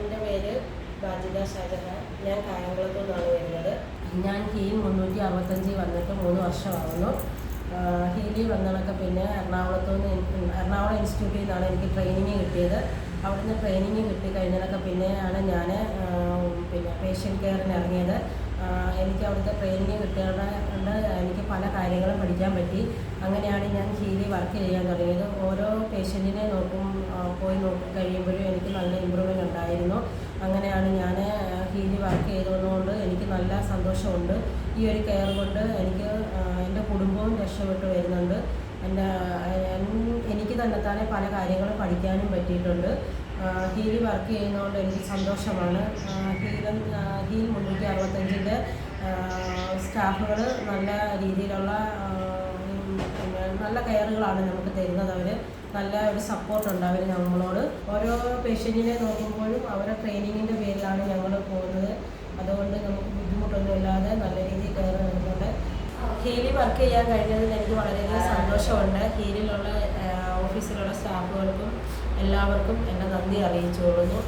എൻ്റെ പേര് ബാജിദ ഷാജഹാൻ. ഞാൻ കായംകുളത്തു നിന്നാണ് വരുന്നത്. ഞാൻ ഹീൽ 365 വന്നിട്ട് 3 വർഷമാകുന്നു. ഹീലിൽ വന്നതൊക്കെ പിന്നെ എറണാകുളം ഇൻസ്റ്റിറ്റ്യൂട്ടിൽ നിന്നാണ് എനിക്ക് ട്രെയിനിങ് കിട്ടിയത്. അവിടുന്ന് ട്രെയിനിങ് കിട്ടി കഴിഞ്ഞതൊക്കെ പിന്നെയാണ് ഞാൻ പേഷ്യൻ്റ് കെയറിന് ഇറങ്ങിയത്. എനിക്ക് അവിടുത്തെ ട്രെയിനിങ് കിട്ടിയതുകൊണ്ട് എനിക്ക് പല കാര്യങ്ങളും പഠിക്കാൻ പറ്റി. അങ്ങനെയാണ് ഞാൻ ഹീലിൽ വർക്ക് ചെയ്യാൻ തുടങ്ങിയത്. ഓരോ പേഷ്യൻറ്റിനെ പോയി നോക്കി കഴിയുമ്പോഴും എനിക്ക് നല്ല ഇമ്പ്രൂവ്മെൻ്റ് ഉണ്ടായിരുന്നു. അങ്ങനെയാണ് ഞാൻ ഹീലിൽ വർക്ക് ചെയ്തതുകൊണ്ട് എനിക്ക് നല്ല സന്തോഷമുണ്ട്. ഈ ഒരു കെയർ കൊണ്ട് എൻ്റെ കുടുംബവും രക്ഷപ്പെട്ട് വരുന്നുണ്ട്. എനിക്ക് തന്നെത്താനെ പല കാര്യങ്ങളും പഠിക്കാനും പറ്റിയിട്ടുണ്ട്. ഹീലിൽ വർക്ക് ചെയ്യുന്നതുകൊണ്ട് എനിക്ക് സന്തോഷമാണ്. ഹീൽ 365-ൻ്റെ സ്റ്റാഫുകൾ നല്ല രീതിയിലുള്ള നല്ല കെയറുകളാണ് നമുക്ക് തരുന്നത്. അവർ നല്ല ഒരു സപ്പോർട്ടുണ്ട് അവർ നമ്മളോട്. ഓരോ പേഷ്യൻറ്റിനെ നോക്കുമ്പോഴും അവരുടെ ട്രെയിനിങ്ങിൻ്റെ പേരിലാണ് ഞങ്ങൾ പോകുന്നത്. അതുകൊണ്ട് നമുക്ക് ബുദ്ധിമുട്ടൊന്നുമില്ലാതെ നല്ല രീതിയിൽ കെയർ നൽകുന്നുണ്ട്. ഹീലിൽ വർക്ക് ചെയ്യാൻ കഴിഞ്ഞതിൽ എനിക്ക് വളരെയധികം സന്തോഷമുണ്ട്. ഹീലിലുള്ള ഓഫീസിലുള്ള സ്റ്റാഫുകൾക്കും എല്ലാവർക്കും എൻ്റെ നന്ദി അറിയിച്ചുകൊള്ളുന്നു.